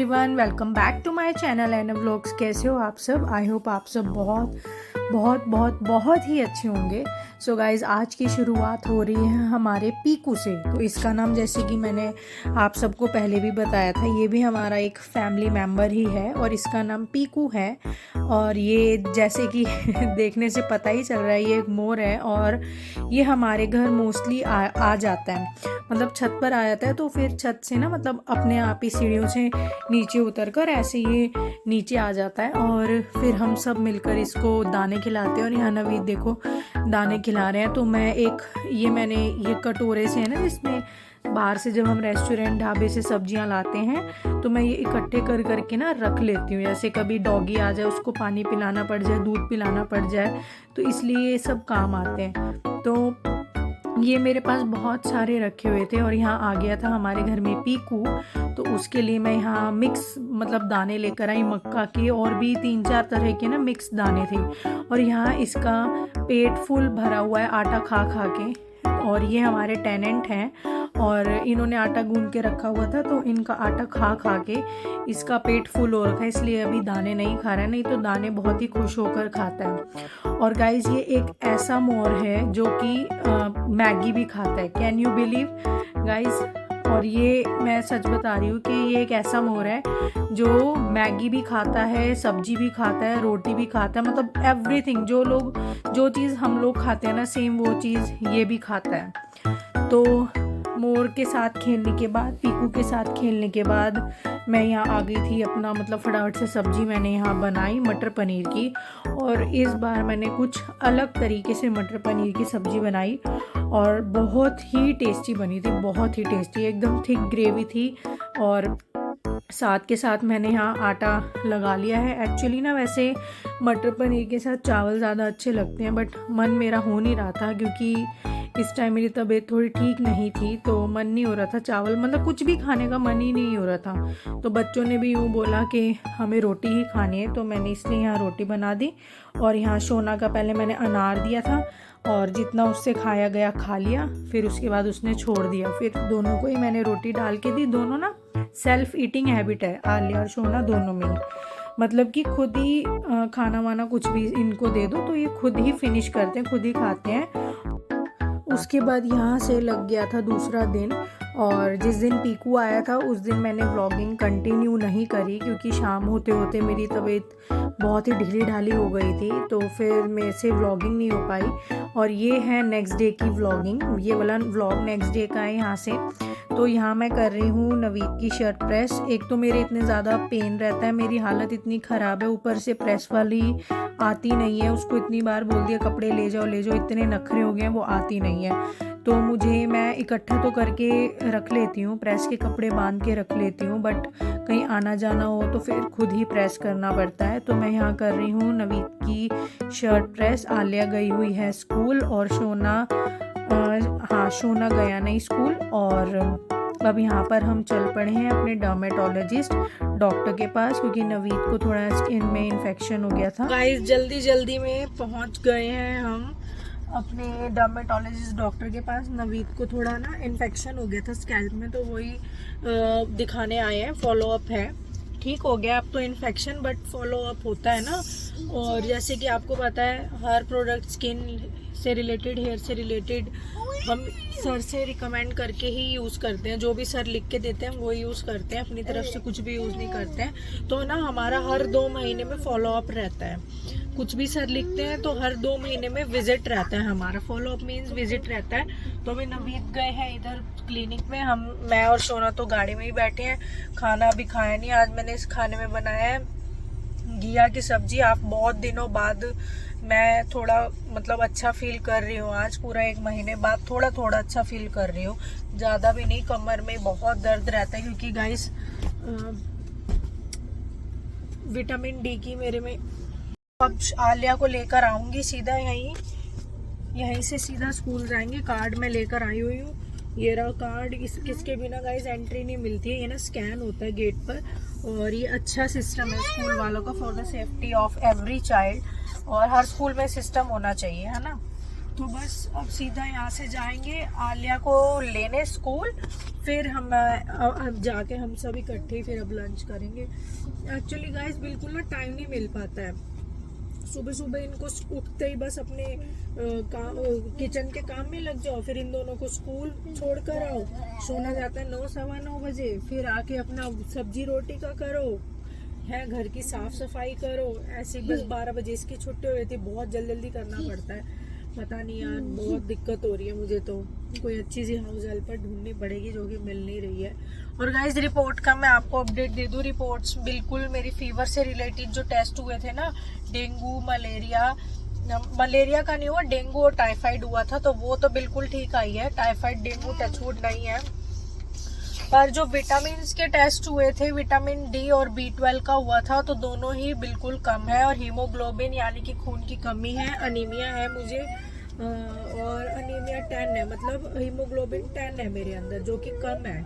Everyone, welcome back to my channel and vlogs. कैसे हो आप सब? आई होप आप सब बहुत बहुत बहुत बहुत ही अच्छे होंगे। सो गाइज, आज की शुरुआत हो रही है हमारे पीकू से। तो इसका नाम, जैसे कि मैंने आप सबको पहले भी बताया था, ये भी हमारा एक फैमिली मेम्बर ही है और इसका नाम पीकू है। और ये जैसे कि देखने से पता ही चल रहा है, ये एक मोर है और ये हमारे घर मोस्टली आ जाता है। मतलब छत पर आ जाता है तो फिर छत से ना, मतलब अपने आप ही सीढ़ियों से नीचे उतरकर ऐसे ये नीचे आ जाता है और फिर हम सब मिलकर इसको दाने खिलाते हैं। और यहाँ नवीद देखो दाने खिला रहे हैं। तो मैंने ये कटोरे से है ना, जिसमें बाहर से जब हम रेस्टोरेंट ढाबे से सब्जियां लाते हैं तो मैं ये इकट्ठे कर करके ना रख लेती हूँ। जैसे कभी डॉगी आ जाए, उसको पानी पिलाना पड़ जाए, दूध पिलाना पड़ जाए, तो इसलिए ये सब काम आते हैं। तो ये मेरे पास बहुत सारे रखे हुए थे और यहाँ आ गया था हमारे घर में पीकू। तो उसके लिए मैं यहाँ मिक्स मतलब दाने लेकर आई मक्का के, और भी 3-4 तरह के ना मिक्स दाने थे। और यहाँ इसका पेट फुल भरा हुआ है आटा खा खा के। और ये हमारे टेनेंट हैं और इन्होंने आटा गूंद के रखा हुआ था, तो इनका आटा खा खा के इसका पेट फुल हो रखा है, इसलिए अभी दाने नहीं खा रहा है। नहीं तो दाने बहुत ही खुश होकर खाता है। और गाइज, ये एक ऐसा मोर है जो कि मैगी भी खाता है। Can you believe guys? और ये मैं सच बता रही हूँ कि ये एक ऐसा मोर है जो मैगी भी खाता है, सब्जी भी खाता है, रोटी भी खाता है, मतलब एवरीथिंग। जो चीज़ हम लोग खाते हैं ना, सेम वो चीज़ ये भी खाता है। तो मोर के साथ खेलने के बाद, पीकू के साथ खेलने के बाद मैं यहाँ आ गई थी अपना, मतलब फटाफट से सब्जी मैंने यहाँ बनाई मटर पनीर की। और इस बार मैंने कुछ अलग तरीके से मटर पनीर की सब्जी बनाई और बहुत ही टेस्टी बनी थी, बहुत ही टेस्टी, एकदम थिक ग्रेवी थी। और साथ के साथ मैंने यहाँ आटा लगा लिया है। एक्चुअली ना, वैसे मटर पनीर के साथ चावल ज़्यादा अच्छे लगते हैं, बट मन मेरा हो नहीं रहा था क्योंकि इस टाइम मेरी तबीयत थोड़ी ठीक नहीं थी, तो मन नहीं हो रहा था चावल, मतलब कुछ भी खाने का मन ही नहीं हो रहा था। तो बच्चों ने भी यूँ बोला कि हमें रोटी ही खानी है, तो मैंने इसलिए यहाँ रोटी बना दी। और यहाँ सोना का पहले मैंने अनार दिया था और जितना उससे खाया गया खा लिया, फिर उसके बाद उसने छोड़ दिया। फिर दोनों को ही मैंने रोटी डाल के दी। दोनों ना सेल्फ ईटिंग हैबिट है, आलिया और सोना दोनों में ही, मतलब कि खुद ही खाना वाना कुछ भी इनको दे दो तो ये खुद ही फिनिश करते हैं, खुद ही खाते हैं। उसके बाद यहाँ से लग गया था दूसरा दिन, और जिस दिन पीकू आया था उस दिन मैंने व्लॉगिंग कंटिन्यू नहीं करी क्योंकि शाम होते होते मेरी तबीयत बहुत ही ढीली ढाली हो गई थी, तो फिर मेरे से व्लॉगिंग नहीं हो पाई। और ये है नेक्स्ट डे की व्लॉगिंग, ये वाला व्लॉग नेक्स्ट डे का है यहाँ से। तो यहाँ मैं कर रही हूँ नवीद की शर्ट प्रेस। एक तो मेरे इतने ज़्यादा पेन रहता है, मेरी हालत इतनी ख़राब है, ऊपर से प्रेस वाली आती नहीं है। उसको इतनी बार बोल दिया कपड़े ले जाओ ले जाओ, इतने नखरे हो गए हैं, वो आती नहीं है। तो मैं इकट्ठा तो करके रख लेती हूँ, प्रेस के कपड़े बांध के रख लेती हूँ, बट कहीं आना जाना हो तो फिर खुद ही प्रेस करना पड़ता है। तो मैं यहाँ कर रही हूँ नवीद की शर्ट प्रेस। आलिया गई हुई है स्कूल और सोना सोना गया नहीं स्कूल। और अब यहाँ पर हम चल पड़े हैं अपने डर्मेटोलॉजिस्ट डॉक्टर के पास, क्योंकि नवीद को थोड़ा स्किन में इन्फेक्शन हो गया था। गाइस, जल्दी जल्दी में पहुँच गए हैं हम अपने डर्मेटोलॉजिस्ट डॉक्टर के पास। नवीद को थोड़ा ना इन्फेक्शन हो गया था स्कैल्प में, तो वही दिखाने आए हैं। फॉलो अप है, ठीक हो गया अब तो इन्फेक्शन, बट फॉलो अप होता है ना। और जैसे कि आपको पता है, हर प्रोडक्ट स्किन से रिलेटेड, हेयर से रिलेटेड हम सर से रिकमेंड करके ही यूज़ करते हैं। जो भी सर लिख के देते हैं वो यूज़ करते हैं, अपनी तरफ से कुछ भी यूज़ नहीं करते हैं। तो ना हमारा हर 2 महीने में फॉलो अप रहता है। कुछ भी सर लिखते हैं तो हर 2 महीने में विजिट रहता है हमारा। फॉलो अप मीन्स विजिट रहता है। तो अभी नवीद गए हैं इधर क्लिनिक में, मैं और सोना तो गाड़ी में ही बैठे हैं। खाना अभी खाया नहीं। आज मैंने इस खाने में बनाया है घिया की सब्जी। आप बहुत दिनों बाद मैं थोड़ा मतलब अच्छा फील कर रही हूँ, आज पूरा 1 महीने बाद थोड़ा थोड़ा अच्छा फील कर रही हूँ, ज़्यादा भी नहीं। कमर में बहुत दर्द रहता है क्योंकि गाइस विटामिन डी की मेरे में। अब आलिया को लेकर आऊँगी सीधा यहीं से सीधा स्कूल जाएंगे। कार्ड में लेकर आई हुई हूँ, ये रहा कार्ड। किसके बिना गाइस एंट्री नहीं मिलती है, ये ना स्कैन होता है गेट पर। और ये अच्छा सिस्टम है स्कूल वालों का, for the safety of every child. और हर स्कूल में सिस्टम होना चाहिए, है ना। तो बस अब सीधा यहाँ से जाएंगे आलिया को लेने स्कूल, फिर हम अब जाके हम सब इकट्ठे फिर अब लंच करेंगे। एक्चुअली गाइस बिल्कुल ना टाइम नहीं मिल पाता है, सुबह सुबह इनको उठते ही बस अपने किचन के काम में लग जाओ, फिर इन दोनों को स्कूल छोड़ कर आओ, सोना जाता है 9 सवा 9 बजे, फिर आके अपना सब्जी रोटी का करो है, घर की साफ सफाई करो, ऐसे बस 12 बजे इसकी छुट्टी हो जाती है। बहुत जल्दी करना पड़ता है, पता नहीं यार बहुत दिक्कत हो रही है मुझे, तो कोई अच्छी सी हाउस हेल्पर ढूंढनी पड़ेगी जो कि मिल नहीं रही है। और गाइस रिपोर्ट का मैं आपको अपडेट दे दूं, रिपोर्ट्स बिल्कुल मेरी फीवर से रिलेटेड जो टेस्ट हुए थे ना, डेंगू मलेरिया का नहीं हुआ, डेंगू और टाइफाइड हुआ था, तो वो तो बिल्कुल ठीक आई है। टाइफाइड डेंगू टचवुड नहीं है, पर जो विटामिन के टेस्ट हुए थे, विटामिन डी और B12 का हुआ था, तो दोनों ही बिल्कुल कम है। और हीमोग्लोबिन यानी कि खून की कमी है, अनीमिया है मुझे, और अनीमिया 10 है, मतलब हीमोग्लोबिन 10 है मेरे अंदर जो कि कम है।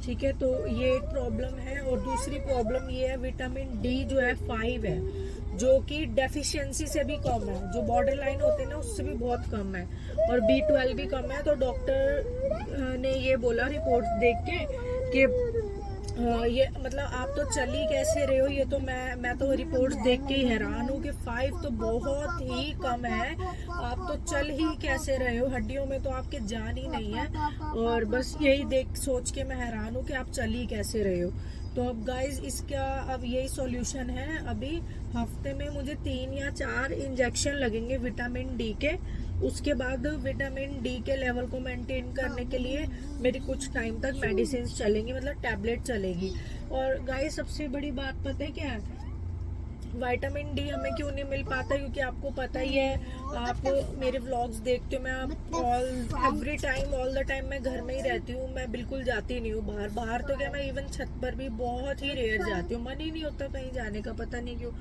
ठीक है, तो ये एक प्रॉब्लम है। और दूसरी प्रॉब्लम ये है, विटामिन डी जो है 5 है, जो कि डेफिशिएंसी से भी कम है, जो बॉर्डर लाइन होते हैं ना उससे भी बहुत कम है, और B12 भी कम है। तो डॉक्टर ने ये बोला रिपोर्ट देख के कि ये मतलब आप तो चल ही कैसे रहे हो, ये तो मैं तो रिपोर्ट्स देख के ही हैरान हूँ कि 5 तो बहुत ही कम है, आप तो चल ही कैसे रहे हो, हड्डियों में तो आपके जान ही नहीं है। और बस यही सोच के मैं हैरान हूँ कि आप चल ही कैसे रहे हो। तो अब गाइज इसका अब यही सॉल्यूशन है, अभी हफ्ते में मुझे 3 या 4 इंजेक्शन लगेंगे विटामिन डी के। उसके बाद विटामिन डी के लेवल को मेंटेन करने के लिए मेरी कुछ टाइम तक मेडिसिन चलेंगी, मतलब टैबलेट चलेगी। और गाइस सबसे बड़ी बात पता है क्या है, विटामिन डी हमें क्यों नहीं मिल पाता, क्योंकि आपको पता ही है, आप मेरे व्लॉग्स देखते हो, मैं every time all the time मैं घर में ही रहती हूँ, मैं बिल्कुल जाती नहीं हूँ बाहर तो क्या, मैं इवन छत पर भी बहुत ही रेयर जाती हूँ, मन ही नहीं होता कहीं जाने का, पता नहीं क्यों।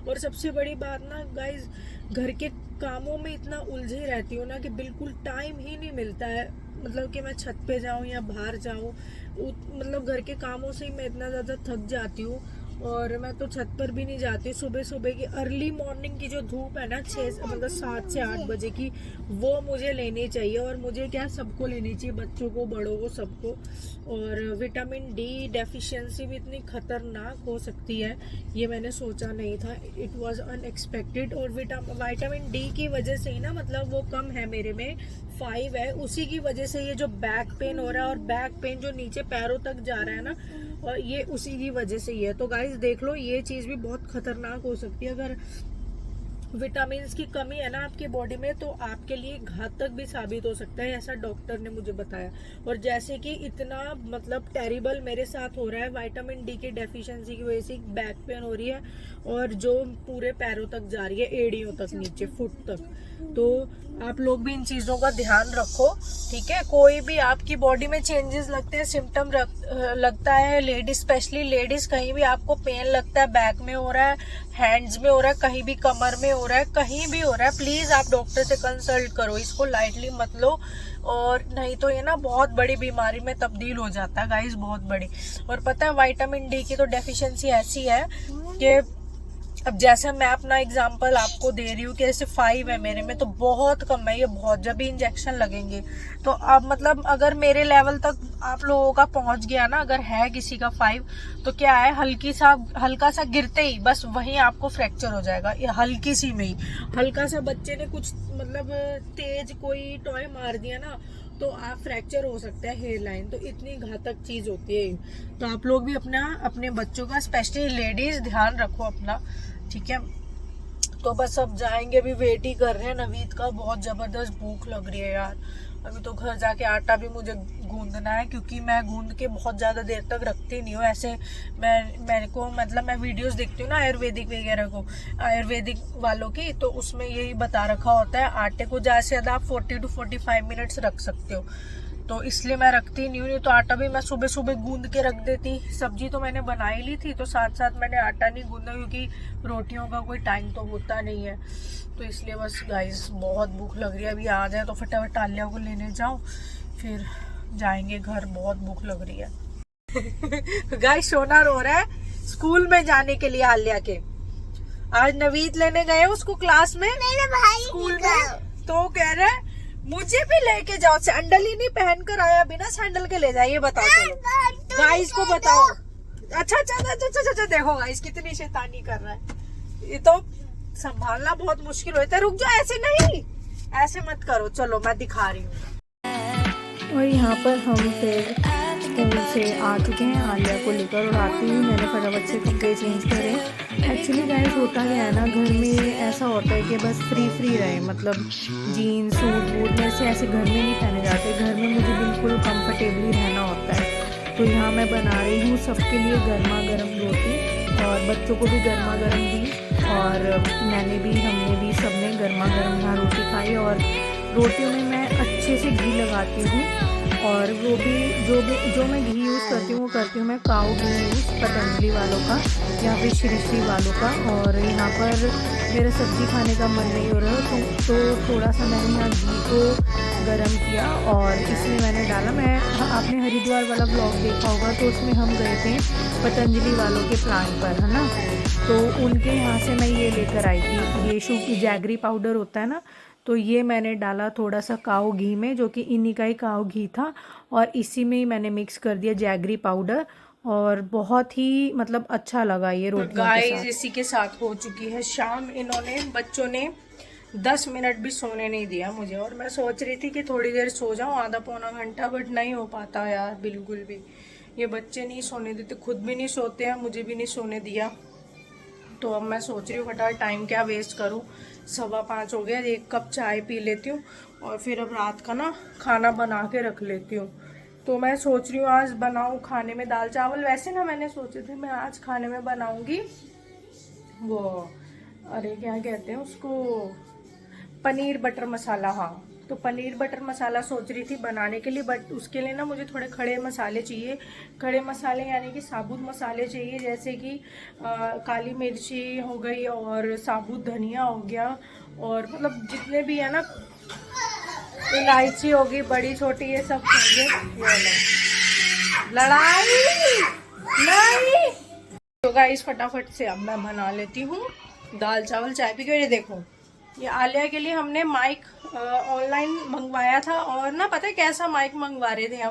और सबसे बड़ी बात ना गाइज, घर के कामों में इतना उलझी रहती हूँ ना कि बिल्कुल टाइम ही नहीं मिलता है, मतलब कि मैं छत पे जाऊँ या बाहर जाऊँ, मतलब घर के कामों से ही मैं इतना ज़्यादा थक जाती हूँ। और मैं तो छत पर भी नहीं जाती। सुबह सुबह की अर्ली मॉर्निंग की जो धूप है ना, 7 से 8 बजे की, वो मुझे लेनी चाहिए। और मुझे क्या, सबको लेनी चाहिए, बच्चों को, बड़ों को, सबको। और विटामिन डी डेफिशिएंसी भी इतनी खतरनाक हो सकती है, ये मैंने सोचा नहीं था, इट वाज अनएक्सपेक्टेड। और विटामिन डी की वजह से ही ना, मतलब वो कम है मेरे में, 5 है, उसी की वजह से ये जो बैक पेन हो रहा है, और बैक पेन जो नीचे पैरों तक जा रहा है ना, और ये उसी की वजह से ही है। तो गाइस देख लो, ये चीज भी बहुत खतरनाक हो सकती है, अगर विटामिन की कमी है ना आपकी बॉडी में, तो आपके लिए घातक भी साबित हो सकता है, ऐसा डॉक्टर ने मुझे बताया। और जैसे कि इतना मतलब टेरिबल मेरे साथ हो रहा है, विटामिन डी की डेफिशिएंसी की वजह से बैक पेन हो रही है, और जो पूरे पैरों तक जा रही है, एड़ियों तक, नीचे फुट तक। तो आप लोग भी इन चीजों का ध्यान रखो, ठीक है। कोई भी आपकी बॉडी में चेंजेस लगते हैं, सिम्टम लगता है, लेडीज स्पेशली लेडीज, कहीं भी आपको पेन लगता है, बैक में हो रहा है, हैंड्स में हो रहा है, कहीं भी कमर में हो रहा है, कहीं भी हो रहा है, प्लीज आप डॉक्टर से कंसल्ट करो, इसको लाइटली मत लो, और नहीं तो ये ना बहुत बड़ी बीमारी में तब्दील हो जाता है गाइस, बहुत बड़ी। और पता है विटामिन डी की तो डेफिशिएंसी ऐसी है कि अब जैसे मैं अपना एग्जांपल आपको दे रही हूँ कि जैसे 5 है मेरे में, तो बहुत कम है ये, बहुत, जब भी इंजेक्शन लगेंगे तो अब मतलब अगर मेरे लेवल तक आप लोगों का पहुंच गया ना, अगर है किसी का 5, तो क्या है, हल्का सा गिरते ही बस वहीं आपको फ्रैक्चर हो जाएगा, ये हल्की सी में ही, हल्का सा बच्चे ने कुछ मतलब तेज कोई टॉय मार दिया ना, तो आप फ्रैक्चर हो सकता है हेयर लाइन, तो इतनी घातक चीज होती है। तो आप लोग भी अपने बच्चों का, स्पेशली लेडीज, ध्यान रखो अपना, ठीक है। तो बस अब जाएंगे, अभी वेट ही कर रहे हैं नवीद का, बहुत जबरदस्त भूख लग रही है यार। अभी तो घर जाके आटा भी मुझे गूंदना है, क्योंकि मैं गूंद के बहुत ज्यादा देर तक रखती नहीं हूँ ऐसे। मेरे को मतलब मैं वीडियोस देखती हूँ ना आयुर्वेदिक वगैरह को, आयुर्वेदिक वालों की, तो उसमें यही बता रखा होता है, आटे को ज्यादा से ज्यादा आप 40 to 45 मिनट्स रख सकते हो, तो इसलिए मैं रखती नहीं हूँ। तो आटा भी मैं सुबह सुबह गूंद के रख देती, सब्जी तो मैंने बना ही ली थी, तो साथ साथ मैंने आटा नहीं गूंदा, क्योंकि रोटियों का कोई टाइम तो होता नहीं है, तो इसलिए बस गाइस बहुत भूख लग रही है, अभी आ जाए तो फटाफट आलिया को लेने जाऊं, फिर जाएंगे घर, बहुत भूख लग रही है। गाइस सोना रो रहा है स्कूल में जाने के लिए आलिया के, आज नवीद लेने गए उसको क्लास में, मेरे भाई स्कूल में, तो कह रहे मुझे भी लेके जाओ, सैंडल ही नहीं पहन कर आया, बिना सैंडल के ले जाइए, बताओ। चलो गाइस को बताओ। अच्छा अच्छा अच्छा अच्छा अच्छा, देखो गाइस कितनी शैतानी कर रहा है, ये तो संभालना बहुत मुश्किल होता है। रुक जाओ, ऐसे नहीं, ऐसे मत करो। चलो मैं दिखा रही हूँ। और यहाँ पर हम फिर स्कूल से आ चुके हैं आलिया को लेकर, और आते ही मैंने फटाफट से कपड़े चेंज करे। एक्चुअली गाइस होता क्या है ना, घर में ऐसा होता है कि बस फ्री रहे, मतलब जीन्स सूट वूट में से ऐसे घर में नहीं पहने जाते। घर में मुझे बिल्कुल कंफर्टेबली रहना होता है। तो यहाँ मैं बना रही हूँ सबके लिए गर्मा गर्म रोटी, और बच्चों को भी गर्मा गर्म दी, और मैंने भी, हमने भी, सबने गर्मा गर्म यहाँ रोटी खाई। और रोटियों में मैं अच्छे से घी लगाती हूँ, और वो भी जो मैं घी यूज़ करती हूँ वो करती हूँ मैं काऊ घी यूज़, पतंजलि वालों का या फिर श्री श्री वालों का। और यहाँ पर मेरा सब्ज़ी खाने का मन नहीं हो रहा, तो थोड़ा सा मैंने यहाँ घी को गरम किया और इसमें मैंने डाला। आपने हरिद्वार वाला ब्लॉग देखा होगा, तो उसमें हम गए थे पतंजलि वालों के प्लांट पर, है ना। तो उनके यहाँ से मैं ये लेकर आई थी, ये जैगरी पाउडर होता है ना, तो ये मैंने डाला थोड़ा सा काऊ घी में, जो कि इन्हीं का ही काऊ घी था, और इसी में ही मैंने मिक्स कर दिया जैगरी पाउडर, और बहुत ही मतलब अच्छा लगा ये रोटियों के साथ। गाइस इसी के साथ हो चुकी है शाम। इन्होंने, बच्चों ने 10 मिनट भी सोने नहीं दिया मुझे, और मैं सोच रही थी कि थोड़ी देर सो जाऊं, आधा पौना घंटा, बट नहीं हो पाता यार बिल्कुल भी। ये बच्चे नहीं सोने देते, खुद भी नहीं सोते हैं, मुझे भी नहीं सोने दिया। तो अब मैं सोच रही हूँ फटाफट, टाइम क्या वेस्ट करूँ, 5:15 हो गया, 1 कप चाय पी लेती हूँ, और फिर अब रात का ना खाना बना के रख लेती हूँ। तो मैं सोच रही हूँ आज बनाऊँ खाने में दाल चावल। वैसे ना मैंने सोचे थे मैं आज खाने में बनाऊँगी वो, अरे क्या कहते हैं उसको, पनीर बटर मसाला। हाँ, तो पनीर बटर मसाला सोच रही थी बनाने के लिए, बट उसके लिए ना मुझे थोड़े खड़े मसाले चाहिए। खड़े मसाले यानी कि साबुत मसाले चाहिए, जैसे कि काली मिर्ची हो गई, और साबुत धनिया हो गया, और मतलब जितने भी है ना, इलायची होगी बड़ी छोटी, ये सब चाहिए। लड़ाई नहीं। तो गाइस फटाफट से अब मैं बना लेती हूँ दाल चावल, चाय पी के। ये देखो, ये आलिया के लिए हमने माइक ऑनलाइन मंगवाया था, और ना पता है कैसा माइक मंगवा रहे थे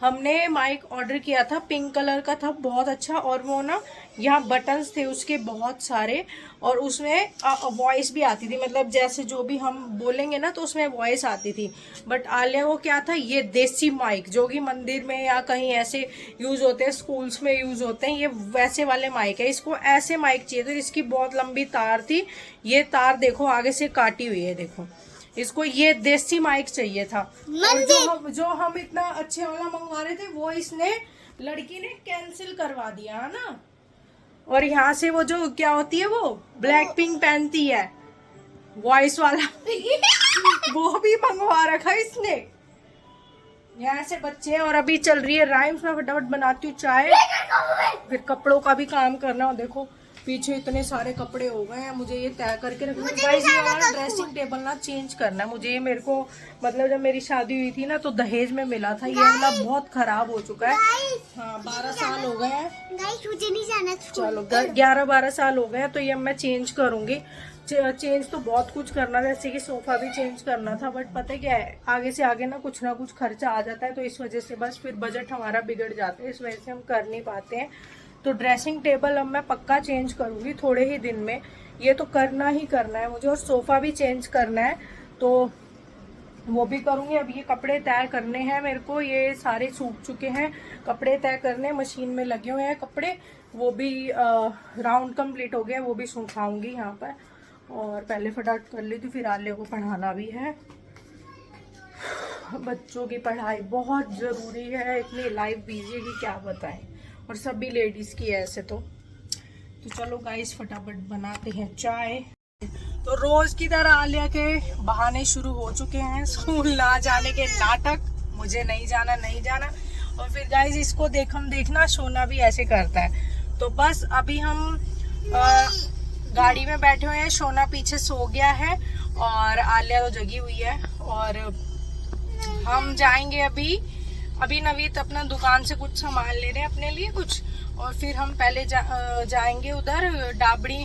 हमने माइक ऑर्डर किया था, पिंक कलर का था, बहुत अच्छा। और वो ना यहाँ बटन्स थे उसके बहुत सारे, और उसमें वॉइस भी आती थी, मतलब जैसे जो भी हम बोलेंगे ना तो उसमें वॉइस आती थी। बट आलिया को क्या था, ये देसी माइक जो कि मंदिर में या कहीं ऐसे यूज होते हैं, स्कूल्स में यूज होते हैं, ये वैसे वाले माइक है। इसको ऐसे माइक चाहिए, तो इसकी बहुत लंबी तार थी, ये तार देखो आगे से काटी हुई है, देखो। इसको ये देसी माइक चाहिए था, और जो हम इतना अच्छे वाला मंगवा रहे थे वो इसने, लड़की ने कैंसिल करवा दिया, है ना। और यहाँ से वो जो क्या होती है, वो ब्लैक पिंक पहनती है वॉइस वाला वो भी मंगवा रखा इसने। यहाँ से बच्चे, और अभी चल रही है राइम्स। में फटाफट बनाती हूँ चाय, फिर कपड़ों का भी काम करना। देखो पीछे इतने सारे कपड़े हो गए हैं, मुझे ये तय करके रखना। गाइस ये वाला ड्रेसिंग टेबल ना चेंज करना है मुझे। ये मेरे को मतलब जब मेरी शादी हुई थी ना तो दहेज में मिला था, ये वाला बहुत खराब हो चुका है। हाँ 12 साल हो गए हैं, मुझे नहीं जाना। चलो 11-12 साल हो गए हैं, तो ये मैं चेंज करूंगी। चेंज तो बहुत कुछ करना था, जैसे कि सोफा भी चेंज करना था, बट पता है क्या है, आगे से आगे ना कुछ खर्चा आ जाता है, तो इस वजह से बस फिर बजट हमारा बिगड़ जाता है, इस वजह से हम कर नहीं पाते हैं। तो ड्रेसिंग टेबल अब मैं पक्का चेंज करूंगी थोड़े ही दिन में, ये तो करना ही करना है मुझे। और सोफा भी चेंज करना है, तो वो भी करूंगी। अब ये कपड़े तय करने हैं मेरे को, ये सारे सूख चुके हैं, कपड़े तय करने, मशीन में लगे हुए हैं कपड़े, वो भी राउंड कंप्लीट हो गया, वो भी सुखाऊंगी यहाँ पर। और पहले फटाफट कर लेती हूँ, फिर आले को पढ़ाना भी है। बच्चों की पढ़ाई बहुत ज़रूरी है, इतनी लाइफ बिजी है कि क्या बताएं, और सभी लेडीज़ की है ऐसे तो चलो गाइस फटाफट बनाते हैं चाय। तो रोज की तरह आलिया के बहाने शुरू हो चुके हैं, स्कूल ना जाने के नाटक, मुझे नहीं जाना नहीं जाना। और फिर गाइस इसको देखना सोना भी ऐसे करता है। तो बस अभी हम गाड़ी में बैठे हुए हैं, सोना पीछे सो गया है और आलिया तो जगी हुई है, और हम जाएंगे अभी नवीद अपना दुकान से कुछ सामान ले रहे हैं अपने लिए कुछ, और फिर हम पहले जाएंगे उधर डाबड़ी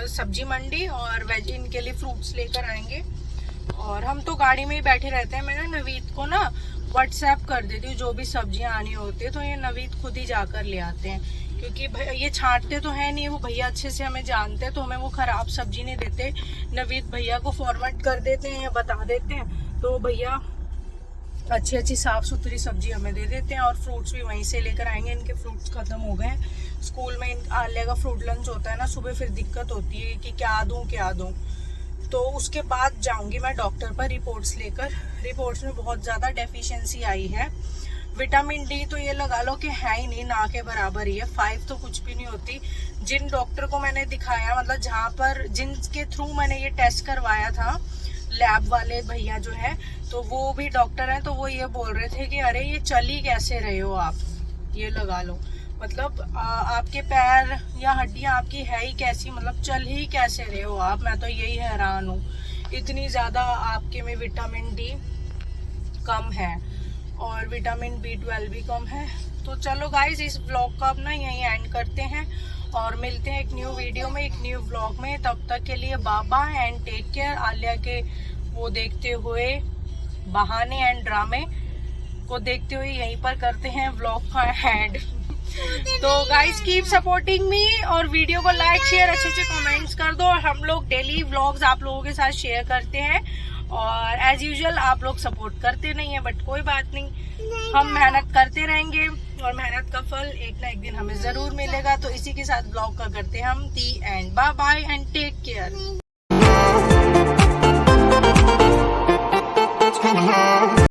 सब्जी मंडी, और वेज इनके लिए फ्रूट्स लेकर आएंगे। और हम तो गाड़ी में ही बैठे रहते हैं। मैं ना नवीद को ना व्हाट्सएप कर देती हूँ, जो भी सब्जियां आनी होती है तो ये नवीद खुद ही जाकर ले आते हैं, क्योंकि ये छांटते तो है नहीं, वो भैया अच्छे से हमें जानते हैं, तो हमें वो खराब सब्जी नहीं देते। नवीद भैया को फॉरवर्ड कर देते हैं या बता देते हैं, तो भैया अच्छी अच्छी साफ सुथरी सब्जी हमें दे देते हैं। और फ्रूट्स भी वहीं से लेकर आएंगे। इनके फ्रूट्स खत्म हो गए। स्कूल में आलिया का फ्रूट लंच होता है ना सुबह, फिर दिक्कत होती है कि क्या दूं। तो उसके बाद जाऊंगी मैं डॉक्टर पर रिपोर्ट्स लेकर। रिपोर्ट्स में बहुत ज़्यादा डेफिशिएंसी आई है। विटामिन डी तो ये लगा लो कि है ही नहीं, ना के बराबर ही है। 5 तो कुछ भी नहीं होती। जिन डॉक्टर को मैंने दिखाया, मतलब जहाँ पर जिनके थ्रू मैंने ये टेस्ट करवाया था, लैब वाले भैया जो है, तो वो भी डॉक्टर हैं, तो वो ये बोल रहे थे कि अरे ये चल ही कैसे रहे हो आप, ये लगा लो, मतलब आपके पैर या हड्डियां आपकी है ही कैसी, मतलब चल ही कैसे रहे हो आप। मैं तो यही हैरान हूँ, इतनी ज्यादा आपके में विटामिन डी कम है और विटामिन B12 भी कम है। तो चलो गाइज, इस व्लॉग का अपना यहीं एंड करते हैं और मिलते हैं एक न्यू वीडियो में, एक न्यू व्लॉग में। तब तक के लिए बाबा एंड टेक केयर। आलिया के वो देखते हुए, बहाने एंड ड्रामे को देखते हुए यहीं पर करते हैं व्लॉग का एंड। तो गाइज कीप सपोर्टिंग मी, और वीडियो को लाइक शेयर अच्छे से कमेंट्स कर दो। और हम लोग डेली व्लॉग्स आप लोगों के साथ शेयर करते हैं, और एज यूजुअल आप लोग सपोर्ट करते नहीं है, बट कोई बात नहीं, हम मेहनत करते रहेंगे और मेहनत का फल एक ना एक दिन हमें जरूर मिलेगा। तो इसी के साथ ब्लॉग का करते हैं हम the end. Bye bye and take care.